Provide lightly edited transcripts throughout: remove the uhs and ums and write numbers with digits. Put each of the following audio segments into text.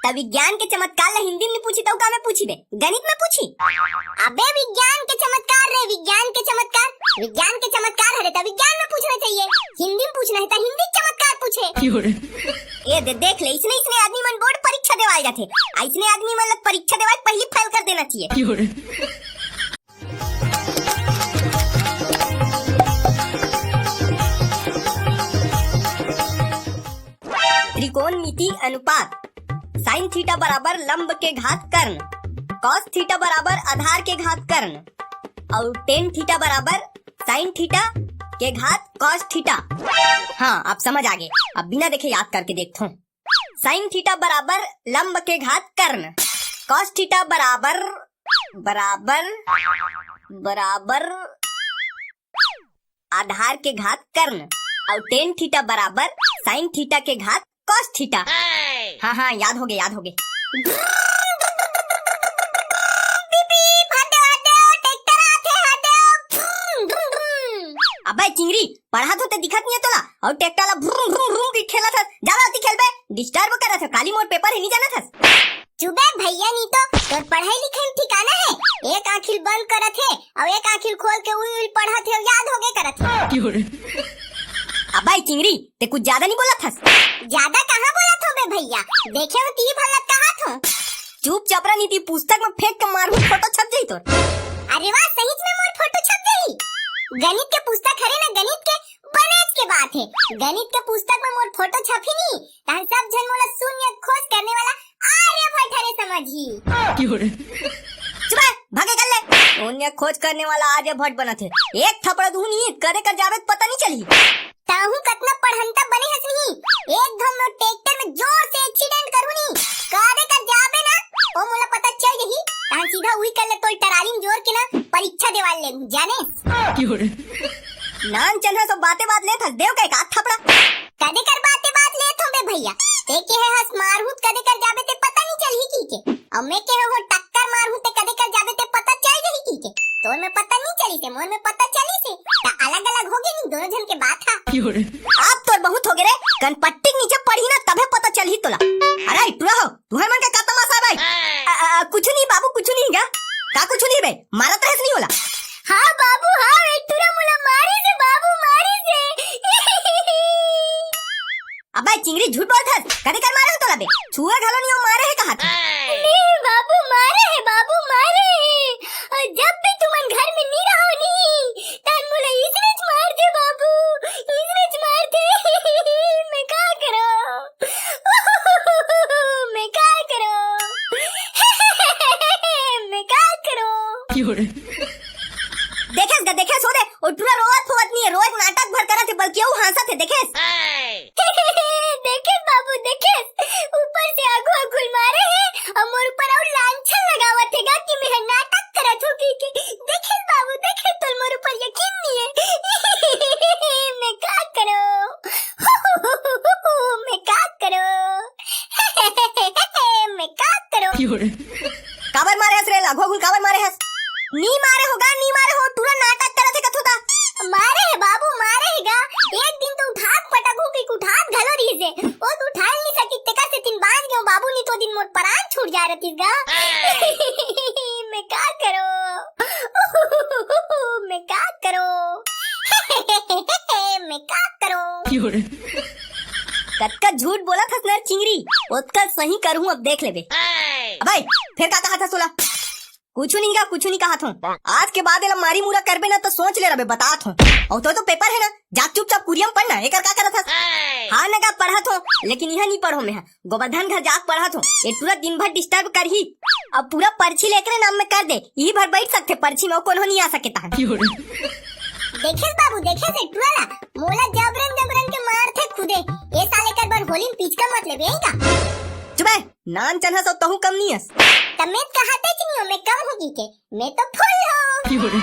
तब विज्ञान के चमत्कार ला हिंदी में पूछी तो का में पूछी बे गणित में पूछी। अबे विज्ञान के चमत्कार रे, विज्ञान के चमत्कार है तब विज्ञान में पूछना चाहिए, हिंदी में पूछना है तो हिंदी चमत्कार पूछे। ये देख ले, इसने आदमी मन बोर्ड परीक्षा देवाए जाते, ऐसने आदमी मन लग परीक्षा देवाए पहले फेल कर देना चाहिए। त्रिकोणमिति अनुपात साइन थीटा बराबर लंब के घात कर्ण, कॉस थीटा बराबर आधार के घात कर्ण और टेन थीटा बराबर साइन थीटा के घात कॉस थीटा। हाँ आप समझ आ गए, अब बिना देखे याद करके देखता हूँ। साइन थीटा बराबर लंब के घात कर्ण, कॉस थीटा बराबर आधार के घात कर्ण और टेन थीटा बराबर साइन थीटा के घात कॉस थीटा। हाँ याद हो गए। अबे चिंगरी पढ़ा तो दिखत नहीं है तोला, और ट्रैक्टर ला भ्रूम भ्रूम भ्रूम की खेला था, जावा होती खेल बे, डिस्टर्ब करा था, काली मोड़ पेपर ही नहीं जाना था। चुबे भैया नहीं तो तोर पढ़ाई लिखाई ठिकाना है, एक आँखिल बंद करत है और एक आँखिल खोल के उल पढ़त है, याद हो गए करत है। अबे चिंगरी ते कुछ ज्यादा नहीं बोला था? ज्यादा कहाँ बोला था बे भैया, देखे हो ती भला कहा था। चुप चापरा नीति पुस्तक में फेंक के मारू, फोटो छप जाई तो। अरे वाह, सही में मोर फोटो छप गई। गणित के पुस्तक हरे ना, गणित के बनेज के बात है, गणित के पुस्तक में मोर फोटो छपी नहीं, तहन सब जन मोला शून्य खोज करने वाला आर्यभट्ट हरे समझी। चुप भागे कर ले, शून्य खोज करने वाला आर्यभट्ट बना थे, एक थपड़ा दू नहीं करे कर जावे पता नहीं चली। ताहू कतना पढ़ंता बने हस नहीं, एकदम नो ट्रैक्टर में जोर से एक्सीडेंट करू नहीं, करे कर जावे ना ओ मोला पता चल जही, तहन सीधा उही कर ले तो टराली में जोर के ना परीक्षा देवाल ले जाने। नान चन्हा तो बातें बात ले था, देव का एक हाथ थपड़ा कदे कर बातें बात ले थो बे भैया, ते के है हस मारहूत कदे कर जावे ते पता नहीं चली की के, अब मैं के हो टक्कर मारहूत ते कदे कर जावे ते पता चल जही की के, तोर में पता नहीं चली से मोर में पता चली से, ता अलग अलग हो गई नहीं दोनों जन के बात था। आप तो बहुत हो गए रे, कनपट्टी नीचे पढ़ी ना तबे पता चली तोला। अरे तू रहो, तुम्हारे मन का क्या तमाशा भाई? कुछ नहीं बाबू, कुछ नहीं का कुछ नहीं बे, मारा तो नहीं होला। हाँ बाबू हाँ, तुरा मुला मारी से बाबू, मारी से। अबे चिंगरी झूठ बोलत हस, कदे कर मारे हो तोला बे, छुआ घालो नहीं मारे है कहा था? नहीं बाबू मारे है, बाबू मारे है, और जब भी तुम घर में नहीं रहो नहीं तन मुला इसने मार दे बाबू, इसने मार दे। मैं क्या करूं, मैं क्या करूं, मैं क्या करूं। देखे सो दे, और पूरा रोवत नहीं है, रोज नाटक भर करा थे, बल्कि वो हंसा थे, देखे देखे बाबू देखे, ऊपर से आगू मारे हैं और मोर ऊपर और लांछन लगावत हैगा कि मैं नाटक करत हूं की, देखे बाबू देखे, तो मोर ऊपर यकीन नहीं है। मैं क्या करूं, मैं क्या करूं, मैं क्या करूं। काबर मारे हस रे, लागो गुल काबर मारे हस? नहीं मारे हो, पूरा नाटक करत है कथुता। मारे है बाबू, मारे हैगा, एक दिन तो उठात पटक हो की उठात घलो रही से, ओ तू उठा नहीं सकी तेका से तीन बाज गयो बाबू, नहीं तो दिन मोर प्राण छूट जा रतीगा। मैं क्या करूं, मैं क्या करूं, मैं क्या करूं। कतका झूठ बोला था नर चिंगरी, उतना सही करूं, अब देख ले बे। अबे फिर क्या कहा था सोला? कुछ नहीं कहा था, आज के बाद मारी मुरा करबे ना तो सोच ले रबे, बता था। और तो पेपर है ना, जा चुपचाप कुरियम पढ़ना, एकर का करत था? हाँ नगा पढ़ा था, लेकिन यह नहीं पढ़ो मैं, गोवर्धन घर जाके पढ़ा था, ये पूरा दिन भर डिस्टर्ब कर ही, अब पूरा पर्ची लेकर नाम में कर दे, यही भर बैठ सकते पर्ची में, कौन नहीं आ सकता है। देखे बाबू देखे से टुवाला मोला जबरन के मार थे खुदे, ये साले कर बार होली पीछ का मतलब यही का। चुपे नान चन्हा सो तहु कम नहीं हस, तमें कहते कि नहीं मैं कम होगी के, मैं तो फुल हूं।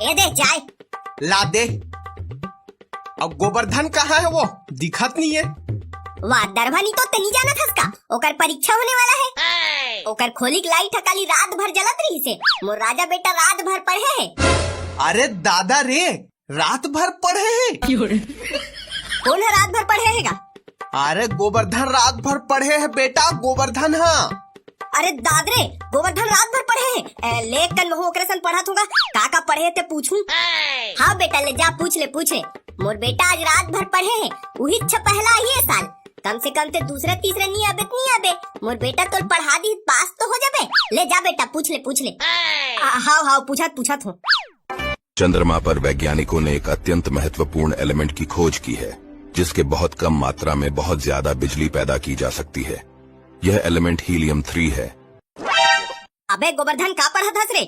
ए दे चाय ला दे। अब गोवर्धन कहाँ है, वो दिखत नहीं है। वाह दरभानी तो नहीं जाना था उसका, ओकर परीक्षा होने वाला है, ओकर खोली लाइट काली रात भर जलत रही से, मोर राजा बेटा रात भर पढ़े है। अरे दादा रे, रात भर पढ़े है? कौन है रात भर पढ़े हैगा? अरे गोवर्धन रात भर पढ़े है बेटा, गोवर्धन। हाँ अरे दादरे, गोवर्धन रात भर पढ़े हैं। ले कल महू ओकरे सन पढ़ा थूंगा, का पढ़े ते पूछूं। हाँ बेटा, ले जा पूछ ले। मोर बेटा आज रात भर पढ़े हैं, वही पहला ही साल। कम से कम ते दूसरे तीसरे नहीं आबे। मोर बेटा तो पढ़ा दी, पास तो हो जाबे। ले जा बेटा पूछ ले। हाँ पूछा हूँ। चंद्रमा पर वैज्ञानिकों ने एक अत्यंत महत्वपूर्ण एलिमेंट की खोज की है, जिसके बहुत कम मात्रा में बहुत ज्यादा बिजली पैदा की जा सकती है। यह एलिमेंट हीलियम 3 है। अबे गोवर्धन का पढ़ा था रे?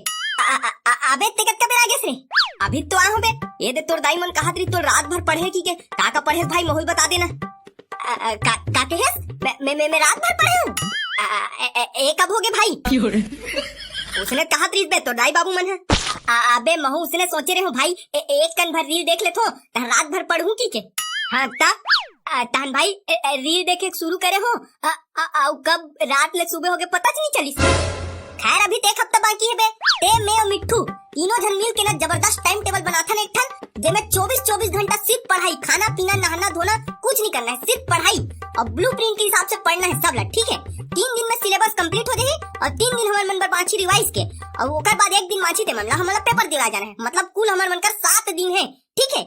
अबे तिकट का बेरा गेस रे? अभी तो आ बे। ये दे तोर दाई मन कहा तरी तो रात भर पढ़े की के का पढ़े भाई मोहुल बता देना। का कहेस? मैं रात भर पढ़े हूँ। एक कब हो गए भाई? उसने कहा तरी बे तो दाई बाबू मन है। अबे महू उसने सोचे रहे हो भाई एक कन भर रील देख ले तो रात भर पढ़ूं की के। हाँ तान भाई रील देखे शुरू करे हो कब रात ले सुबह हो गए पता नहीं चली। खैर अभी एक हफ्ता बाकी है बे। ते मैं और मिट्ठू तीनों जन मिल के ना जबरदस्त टाइम टेबल बनाथा ने ठन जे में 24 घंटा सिर्फ पढ़ाई, खाना पीना नहाना धोना कुछ नहीं करना है, सिर्फ पढ़ाई और ब्लूप्रिंट के हिसाब से पढ़ना है सब। ठीक है, 3 दिन में सिलेबस कंप्लीट हो जाए और 3 दिन हमारे मन पर माछी रिवाइज के और ओकर बाद 1 दिन माछी ते मामला हमारा पेपर दिला जाना है। मतलब कुल हमारे मन कर 7 दिन है। ठीक है,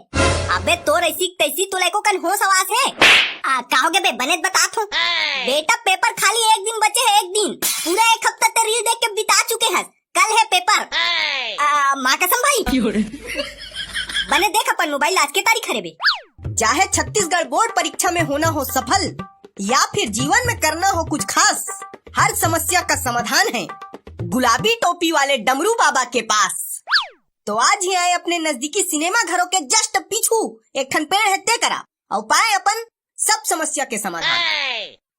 अबे तो ऐसी तैसी तो लाइको कल होश आवाज है। कहोगे बे बने बता बेटा पेपर खाली 1 दिन बचे है। 1 दिन पूरा 1 हफ्ता ते रील देख के बिता चुके हैं। कल है पेपर। माँ कसम भाई बने देख अपन मोबाइल आज के तारीख है बे। चाहे छत्तीसगढ़ बोर्ड परीक्षा में होना हो सफल या फिर जीवन में करना हो कुछ खास, हर समस्या का समाधान है गुलाबी टोपी वाले डमरू बाबा के पास। तो आज ही आए अपने नजदीकी सिनेमा घरों के जस्ट पीछू एक ठन पेड़ है ते करा और पाए अपन सब समस्या के समाधान।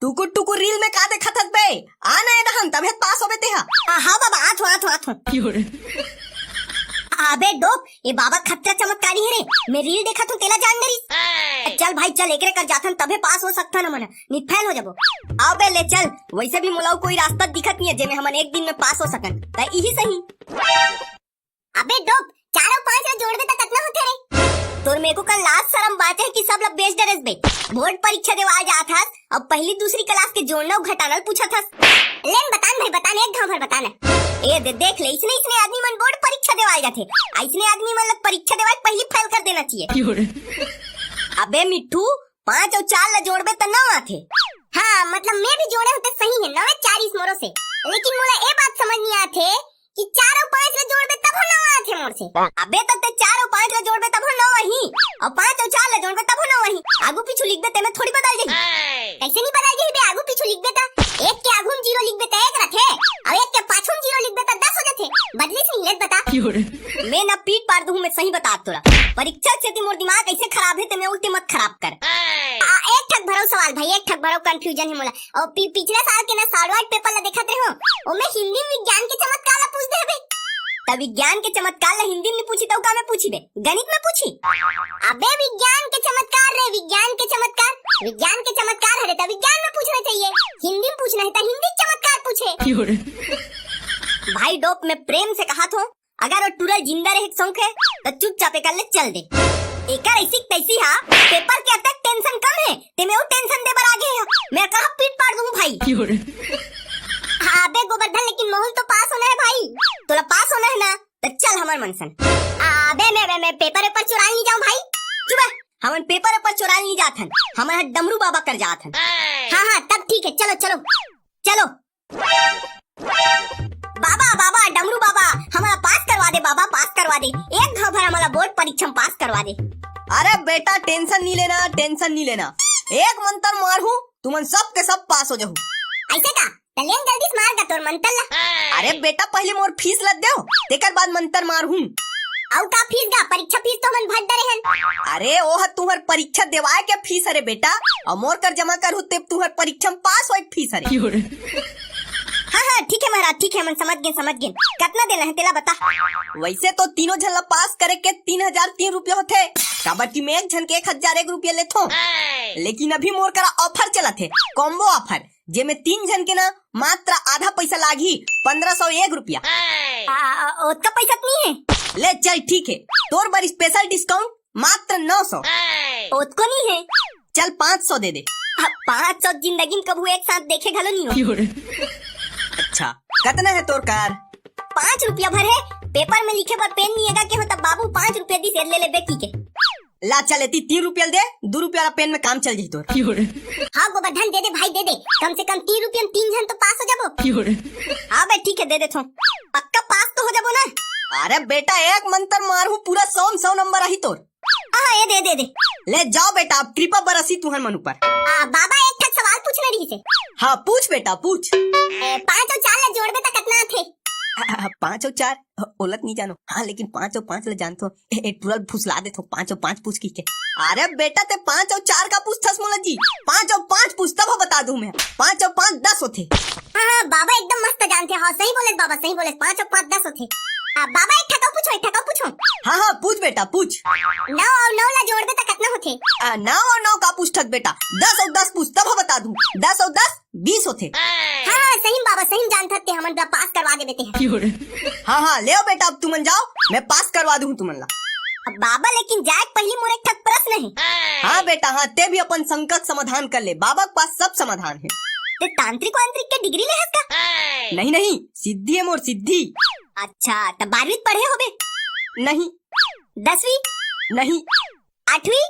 टुकुर रील में का देखा थक बे? आना है दहन तबे पास होबे ते। हाँ बाबा आथो। अबे डोप, ये बाबा खतरा चमत्कारी है रे। मैं रील देखा तू तेला जान गई। चल भाई चल एकरे कर जाथन तबे पास हो सकता ना मन नहीं फेल हो जाबो। अबे ले चल, वैसे भी मुलाऊ कोई रास्ता दिखत नहीं है जेमे हमन 1 दिन में पास हो सकन त यही सही। अबे डोप, 4 और 5 जोड़ दे त कितना होथे रे? तोर मेरे को कल लास्ट शर्म बात है कि सब लोग बेच डरेस बे। बोर्ड परीक्षा देवा जात हस अब पहली दूसरी क्लास के जोड़ना और घटाना पूछा था। लेन बतान भाई बतान, एक घाव भर बताना। ए देख ले, इसने आदमी मन बोर्ड परीक्षा देवाल जाथे, ऐसने आदमी मन लग परीक्षा देवाल पहली फेल कर देना चाहिए। अबे मिट्ठू 5 और 4 ला जोड़बे त 9 आथे। हाँ मतलब मैं भी जोड़े होते सही है 9 4 इस मोरो से, लेकिन मोला ए बात समझ नहीं आथे कि 4 और 5 ला जोड़बे तब 9 आथे मोर से। अबे तब 4 और 5 ला जोड़बे तब 9 ही और 5 और 4 ला जोड़बे तब 9 ही। आगू पीछू लिख दे ते में थोड़ी बदल जाई। कैसे नहीं बदल जाई बे? आगू पीछू लिख दे ता एक के आगू 0 लिख दे ता 1 रथे और एक के पाछू 0 लिख दे ता 10 हो जाथे। बदली से नहीं बता। मैं ना पीट पार दूं, मैं सही बता तोरा। परीक्षा से ती मोर दिमाग कैसे खराब है ते मैं उल्टी मत खराब कर। एक ठक भरो सवाल भाई, एक ठक भरो कंफ्यूजन है मोला। और पिछले साल के ना सालवाइट पेपर ला देखत रहे हो ओ मैं हिंदी विज्ञान के चमत्कार ला पूछ दे बे। तब विज्ञान के चमत्कार ला हिंदी में पूछी तो का में पूछी बे? गणित में पूछी? अबे विज्ञान के चमत्कार रे, विज्ञान के चमत्कार है तो विज्ञान में पूछना चाहिए। हिंदी में पूछना है तो हिंदी चमत्कार पूछे। भाई डोप मैं प्रेम से कहा था अगर वो टूरल जिंदा रहे शौक है तो चुपचाप कर ले चल दे। एक ऐसी तैसी हा पेपर के अब तक टेंशन कम है ते मैं वो टेंशन दे बर आगे है। मैं कहा पीट पाड़ दूं भाई। अबे गोवर्धन लेकिन मोहन तो पास होना है भाई, तोला पास होना है ना तो चल हमार मनसन। अबे मैं पेपर चुरा नहीं जाऊं भाई। चुप है, हमन पेपर चुरा नहीं जाथन, हमारा डमरू बाबा कर जाथन। हाँ तब ठीक है, चलो बाबा डमरू बाबा हमारा पास करवा दे, बाबा पास करवा दे। एक घाव भर हमारा बोर्ड परीक्षा पास करवा दे। अरे बेटा टेंशन नहीं लेना, एक मंत्र मारू तुमन सब के सब पास हो जाऊ। ऐसे का तलेन जल्दी मार का तोर मंत्र ला। अरे बेटा पहले मोर फीस लग देओ तेकर बाद मंत्र मारू। औ का फीस गा? परीक्षा फीस तो मन भर डरे हन। अरे ओह तुम्हार परीक्षा देवाए के फीस अरे बेटा और मोर कर जमा कर होते तुम्हार परीक्षा में पास होए फीस अरे। हाँ ठीक है महाराज, ठीक है मन समझ गए। कितना देना है तेला बता। वैसे तो तीनों जन ला पास करे के 3003 रुपया होते, काबर में एक जन के 1001 रुपया लेथो। लेकिन अभी मोर करा ऑफर चला थे, कॉम्बो ऑफर जेमे 3 जन के ना मात्र आधा पैसा लागी 1501 रुपया। उसका पैसा नहीं है? ले चल ठीक है, तोर बार स्पेशल डिस्काउंट मात्र 900। उसको नहीं है? चल 500 दे दे। 500 जिंदगी में कबू एक साथ देखे घलो नहीं हो। अच्छा कितना है तोर कार? 5 रुपया भर है। पेपर में लिखे पर पेन नहीं है के होता बाबू 5 रुपया दी ले ले बेकी के। ला चलेती 3 रुपया दे, 2 रुपया वाला पेन में काम चल जी तोर। हाँ गोवर्धन दे दे भाई दे दे, कम से कम 3 रुपया में 3 जन तो पास हो जाबो। हाँ बे ठीक है दे दे थो, पक्का पास तो हो जाबो ना। अरे बेटा एक मंत्र मारू पूरा 100 नंबर आई तोर। हाँ ये दे दे दे। ले जाओ बेटा, अब कृपा बरसी तुहर मन ऊपर। बाबा एक ठक सवाल पूछना रही से। हाँ पूछ बेटा पूछ। 5 और 4 ला जोड़ दे तो कितना थे? 5 और 4 ओलत नहीं जानो। हाँ लेकिन 5 और 5 ले जानतो। तुरंत फुसला दे तो 5 और 5 पूछ की के। अरे बेटा ते 5 और 4 का पूछथस मोला जी। 5 और 5 पूछ तब बता दूं मैं। 5 और 5 10 होते। हाँ बाबा एकदम मस्त जानते हो। सही बोले बाबा सही बोले। 5 और 5 10 होते। बाबा एक ठका पूछो। हाँ पूछ बेटा पूछ। 9 और 9 ला जोड़ दे तो कितना होते? 9 और 9 का पूछथस बेटा। 10 और 10 पूछ तब बता दूं। 10 और 10 20 होते। हाँ सही बाबा सही जानते थे, हमन पास करवा दे देते हैं। हाँ ले बेटा अब तुमन जाओ, मैं पास करवा दूं तुमन ला। बाबा लेकिन जाए पहली मोर एक ठक प्रश्न है। हाँ बेटा हाँ, ते भी अपन संकट समाधान कर ले, बाबा के पास सब समाधान है। ते तांत्रिक वांत्रिक के डिग्री ले है का? नहीं सिद्धि है मोर सिद्धि। अच्छा तो 12वीं पढ़े होबे? नहीं। 10वीं? नहीं। 8वीं?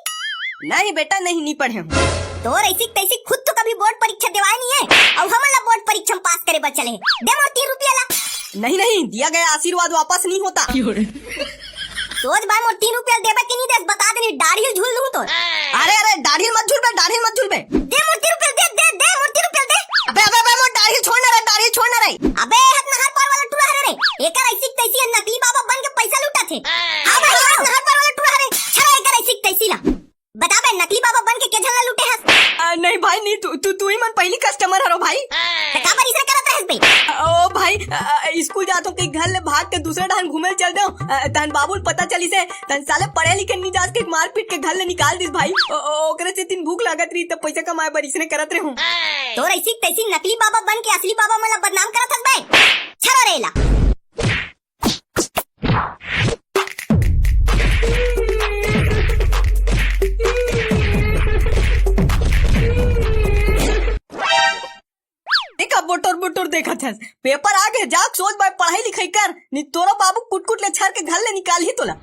नहीं बेटा नहीं पढ़े हूँ। तो ऐसी तैसी खुद तो कभी बोर्ड परीक्षा देवाई नहीं है और हमला बोर्ड परीक्षा में पास करे बचले है। दे मोर 3 रुपया ला। नहीं दिया गया आशीर्वाद वापस नहीं होता। सोच भाई मोर 3 रुपया देबे कि नहीं दे बता देनी, दाढ़ी झूल लूं तो। अरे दाढ़ी मत झूल बे, दाढ़ी मत झूल बे। दे मोर 3 रुपया दे मोर 3 रुपया दे। अबे मोर दाढ़ी छोड़ना रे। अबे हाथ नहर पार वाला टूरा रे। एकर ऐसी तैसी नकली बाबा बन के पैसा लूटा थे। हां भाई हाथ नहर पार वाला टूरा रे। छरा एकर ऐसी तैसी ला। बता बे नकली बाबा बन के झगड़ा लूटे हस? नहीं भाई नहीं, तू ही मन पहली कस्टमर हरो भाई। का बार इसे करत रहस बे? ओ भाई स्कूल जातो के घर ले भाग के दूसरे ढान घूमे चल दो। तन बाबूल पता चली से तन साले पढ़े लिखे नहीं जास के मार पीट के घर ले निकाल दिस भाई। ओकरे से तीन भूख लागत रही तब पैसा कमाए बर इसने करत रहे हूं। तो ऐसी तैसी नकली बाबा बन के असली बाबा मला बदनाम करत हस बे। छरा रेला। बोटर देखा था पेपर आगे जाक सोच भाई पढ़ाई लिखाई कर, नहीं तोरा बाबू कुट ले छर के घर ले निकाल ही तोला।